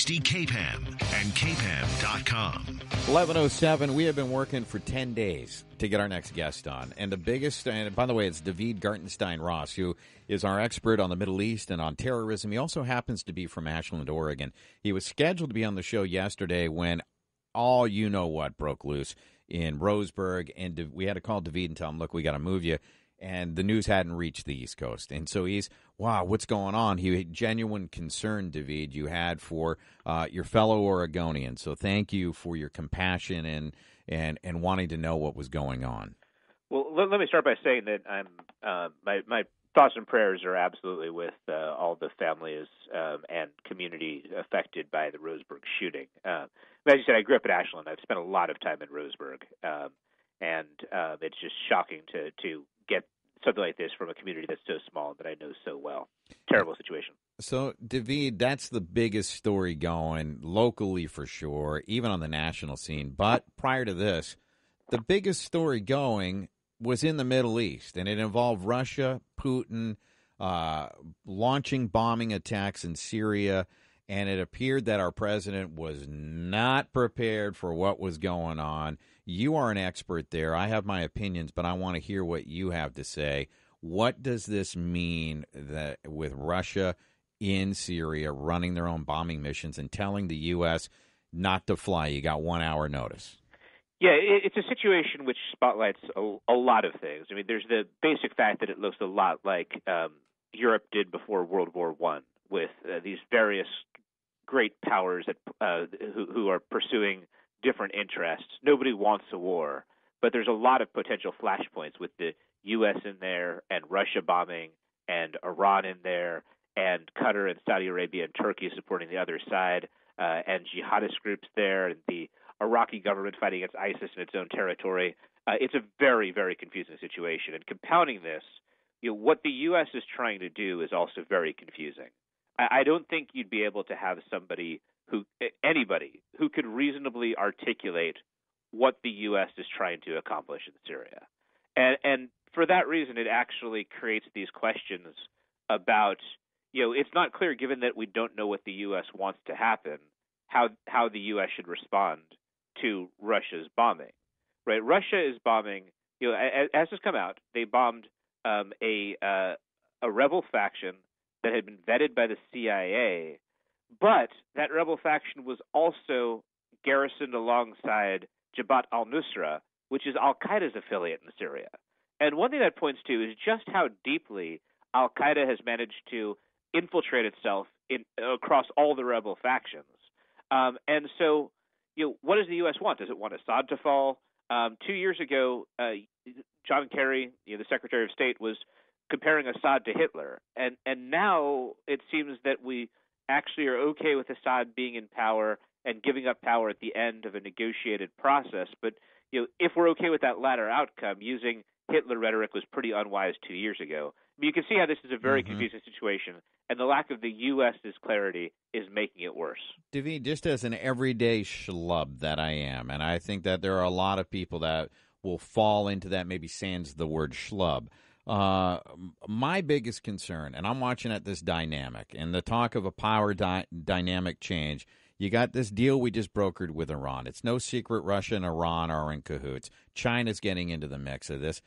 Rusty Capeham and capeham.com. 11:07. We have been working for 10 days to get our next guest on. And the biggest, and by the way, it's David Gartenstein Ross, who is our expert on the Middle East and on terrorism. He also happens to be from Ashland, Oregon. He was scheduled to be on the show yesterday when all you know what broke loose in Roseburg. And we had to call David and tell him, look, we got to move you. And the news hadn't reached the East Coast. And so he's, wow, what's going on? He had genuine concern, David, you had for your fellow Oregonians. So thank you for your compassion and wanting to know what was going on. Well, let me start by saying that I'm my thoughts and prayers are absolutely with all the families and community affected by the Roseburg shooting. As you said, I grew up in Ashland. I've spent a lot of time in Roseburg, and it's just shocking to get something like this from a community that's so small that I know so well. Terrible situation. So, David, that's the biggest story going locally for sure, even on the national scene. But prior to this, the biggest story going was in the Middle East, and it involved Russia, Putin, launching bombing attacks in Syria, and it appeared that our president was not prepared for what was going on. You are an expert there. I have my opinions, but I want to hear what you have to say. What does this mean that with Russia in Syria running their own bombing missions and telling the U.S. not to fly? You got 1 hour notice. Yeah, it's a situation which spotlights a lot of things. I mean, there's the basic fact that it looks a lot like Europe did before World War I, with these various great powers that who are pursuing different interests. Nobody wants a war, but there's a lot of potential flashpoints with the U.S. in there and Russia bombing and Iran in there and Qatar and Saudi Arabia and Turkey supporting the other side and jihadist groups there and the Iraqi government fighting against ISIS in its own territory. It's a very, very confusing situation. And compounding this, what the U.S. is trying to do is also very confusing. I don't think you'd be able to have anybody who could reasonably articulate what the U.S. is trying to accomplish in Syria. And for that reason, it actually creates these questions about, it's not clear, given that we don't know what the U.S. wants to happen, how the U.S. should respond to Russia's bombing. Right? Russia is bombing, as has come out, they bombed a rebel faction that had been vetted by the CIA, but that rebel faction was also garrisoned alongside Jabhat al-Nusra, which is al-Qaeda's affiliate in Syria. And one thing that points to is just how deeply al-Qaeda has managed to infiltrate itself across all the rebel factions. And so, what does the U.S. want? Does it want Assad to fall? 2 years ago, John Kerry, the Secretary of State, was comparing Assad to Hitler. And now it seems that we actually are okay with Assad being in power and giving up power at the end of a negotiated process. But if we're okay with that latter outcome, using Hitler rhetoric was pretty unwise 2 years ago. I mean, you can see how this is a very confusing situation, and the lack of the U.S.'s clarity is making it worse. David, just as an everyday schlub that I am, and I think that there are a lot of people that will fall into that, maybe sans the word schlub. My biggest concern, and I'm watching at this dynamic, and the talk of a power dynamic change, you got this deal we just brokered with Iran. It's no secret Russia and Iran are in cahoots. China's getting into the mix of this.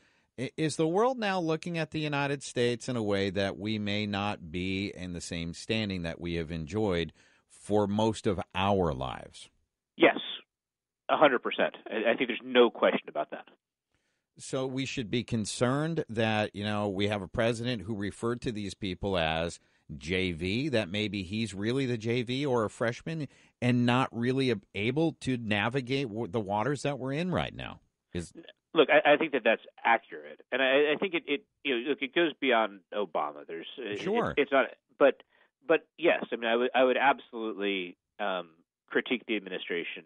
Is the world now looking at the United States in a way that we may not be in the same standing that we have enjoyed for most of our lives? Yes, 100%. I think there's no question about that. So we should be concerned that, we have a president who referred to these people as JV, that maybe he's really the JV or a freshman and not really able to navigate the waters that we're in right now. Look, I think that's accurate, and I think it goes beyond Obama. There's sure it's not, but yes, I mean I would absolutely critique the administration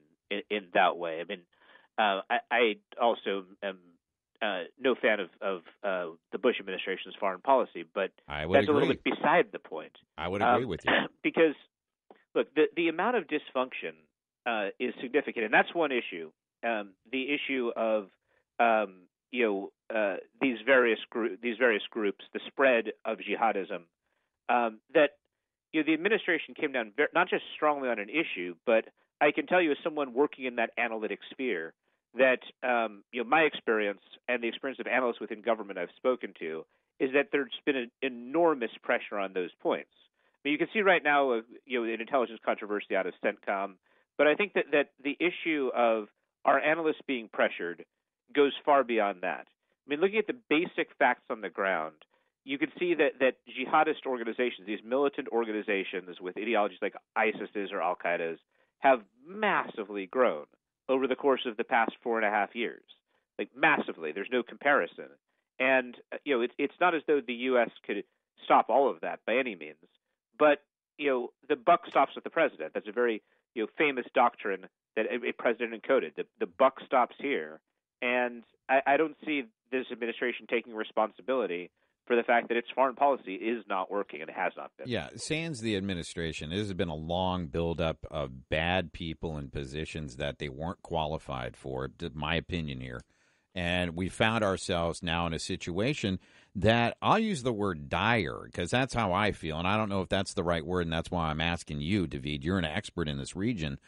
in that way. I mean, I also am no fan of the Bush administration's foreign policy, but that's a little bit beside the point. I would agree with you because look, the amount of dysfunction is significant, and that's one issue. The issue of these various groups, the spread of jihadism, that the administration came down not just strongly on an issue, but I can tell you as someone working in that analytic sphere that my experience and the experience of analysts within government I've spoken to is that there's been an enormous pressure on those points. I mean, you can see right now, an intelligence controversy out of CENTCOM, but I think that the issue of our analysts being pressured goes far beyond that. I mean, looking at the basic facts on the ground, you can see that jihadist organizations, these militant organizations with ideologies like ISIS's or Al Qaeda's, have massively grown over the course of the past 4.5 years, like massively. There's no comparison. And, it's not as though the U.S. could stop all of that by any means. But, the buck stops with the president. That's a very, famous doctrine that a president encoded. The buck stops here. And I don't see this administration taking responsibility for the fact that its foreign policy is not working, and it has not been. Yeah, sans the administration, it has been a long buildup of bad people in positions that they weren't qualified for, my opinion here. And we found ourselves now in a situation that, I'll use the word dire, because that's how I feel, and I don't know if that's the right word, and that's why I'm asking you, David. You're an expert in this region.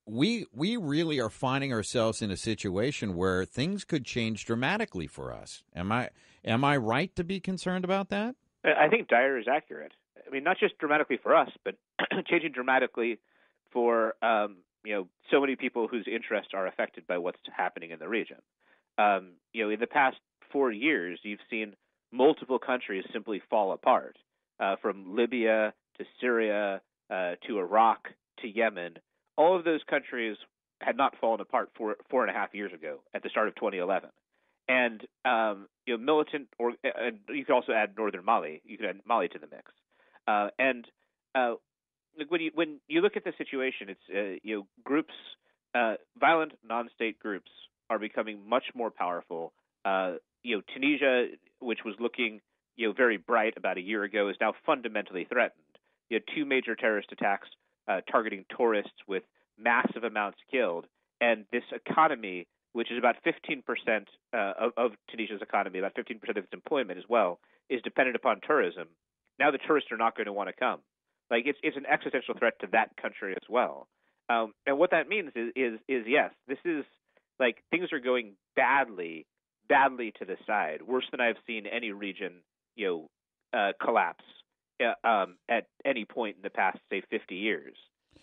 We really are finding ourselves in a situation where things could change dramatically for us. Am I right to be concerned about that? I think dire is accurate. I mean, not just dramatically for us, but changing dramatically for so many people whose interests are affected by what's happening in the region. In the past 4 years, you've seen multiple countries simply fall apart, from Libya to Syria to Iraq to Yemen. All of those countries had not fallen apart 4.5 years ago at the start of 2011. And militant, or you could also add northern Mali. You could add Mali to the mix. When you look at the situation, it's groups, violent non-state groups are becoming much more powerful. Tunisia, which was looking very bright about a year ago, is now fundamentally threatened. You had 2 major terrorist attacks targeting tourists with massive amounts killed, and this economy, which is about 15% of Tunisia's economy, about 15% of its employment as well, is dependent upon tourism. Now the tourists are not going to want to come. Like, it's an existential threat to that country as well. And what that means is yes, this is like things are going badly to the side, worse than I've seen any region collapse at any point in the past, say, 50 years.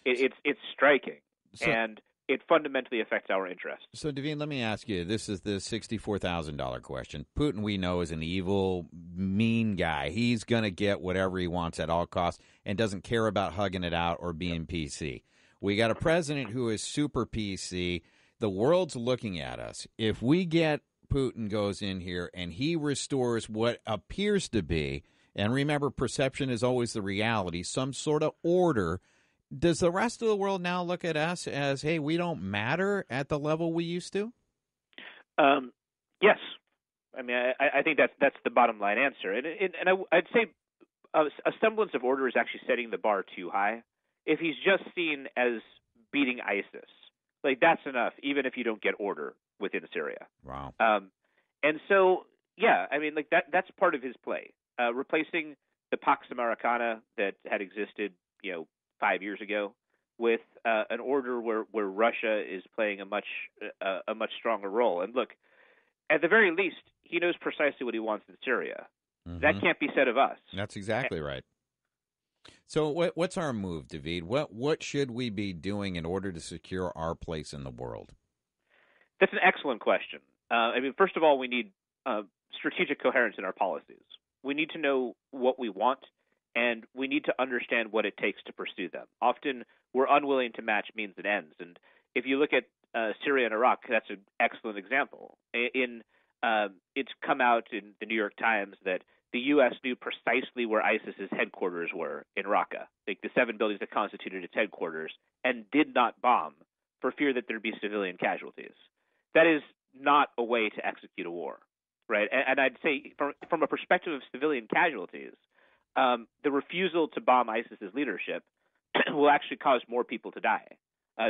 It's striking, and it fundamentally affects our interests. So, Devine, let me ask you, this is the $64,000 question. Putin, we know, is an evil, mean guy. He's going to get whatever he wants at all costs and doesn't care about hugging it out or being PC. We got a president who is super PC. The world's looking at us. If we get Putin goes in here and he restores what appears to be, and remember, perception is always the reality, some sort of order, does the rest of the world now look at us as, hey, we don't matter at the level we used to? Yes. I mean, I think that's the bottom line answer. And I'd say a semblance of order is actually setting the bar too high. If he's just seen as beating ISIS, like, that's enough, even if you don't get order within Syria. Wow. And so, yeah, I mean, like that's part of his play. Replacing the Pax Americana that had existed, 5 years ago, with an order where Russia is playing a much stronger role. And look, at the very least, he knows precisely what he wants in Syria. Mm-hmm. That can't be said of us. That's exactly right. So what's our move, David? What should we be doing in order to secure our place in the world? That's an excellent question. I mean, first of all, we need strategic coherence in our policies. We need to know what we want, and we need to understand what it takes to pursue them. Often, we're unwilling to match means and ends. And if you look at Syria and Iraq, that's an excellent example. It's come out in the New York Times that the U.S. knew precisely where ISIS's headquarters were in Raqqa, like the 7 buildings that constituted its headquarters, and did not bomb for fear that there'd be civilian casualties. That is not a way to execute a war, right? And I'd say from a perspective of civilian casualties, the refusal to bomb ISIS's leadership will actually cause more people to die.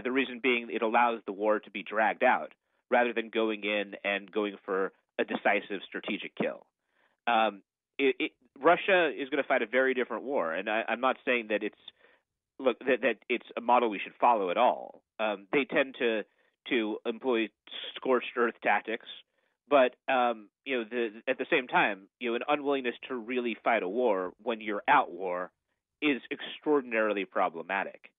The reason being it allows the war to be dragged out rather than going in and going for a decisive strategic kill. Russia is going to fight a very different war, and I'm not saying that that it's a model we should follow at all. They tend to employ scorched earth tactics, but at the same time, an unwillingness to really fight a war when you're at war is extraordinarily problematic.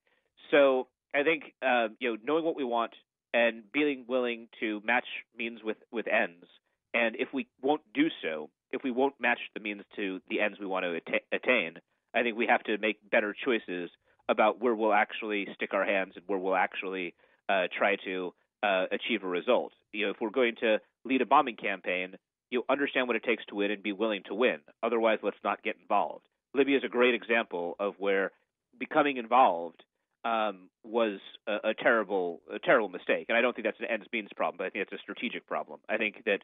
So I think knowing what we want and being willing to match means with ends, and if we won't do so, if we won't match the means to the ends we want to attain, I think we have to make better choices about where we'll actually stick our hands and where we'll actually try to achieve a result. If we're going to lead a bombing campaign, understand what it takes to win and be willing to win. Otherwise, let's not get involved. Libya is a great example of where becoming involved was a terrible mistake. And I don't think that's an ends-means problem, but I think it's a strategic problem. I think that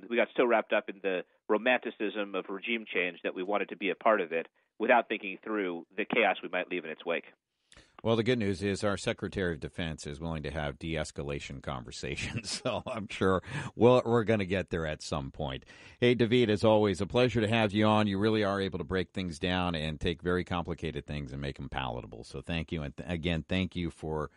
we got so wrapped up in the romanticism of regime change that we wanted to be a part of it without thinking through the chaos we might leave in its wake. Well, the good news is our Secretary of Defense is willing to have de-escalation conversations, so I'm sure we're going to get there at some point. Hey, David, as always, a pleasure to have you on. You really are able to break things down and take very complicated things and make them palatable. So thank you. And again, thank you for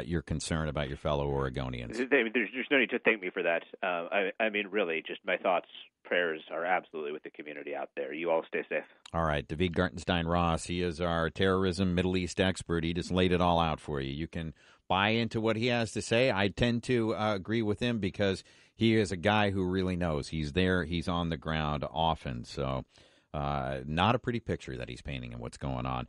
your concern about your fellow Oregonians. There's no need to thank me for that. I mean, really, just my thoughts, prayers are absolutely with the community out there. You all stay safe. All right, David Gartenstein-Ross, he is our terrorism Middle East expert. He just laid it all out for you. You can buy into what he has to say. I tend to agree with him because he is a guy who really knows. He's there. He's on the ground often. So not a pretty picture that he's painting and what's going on.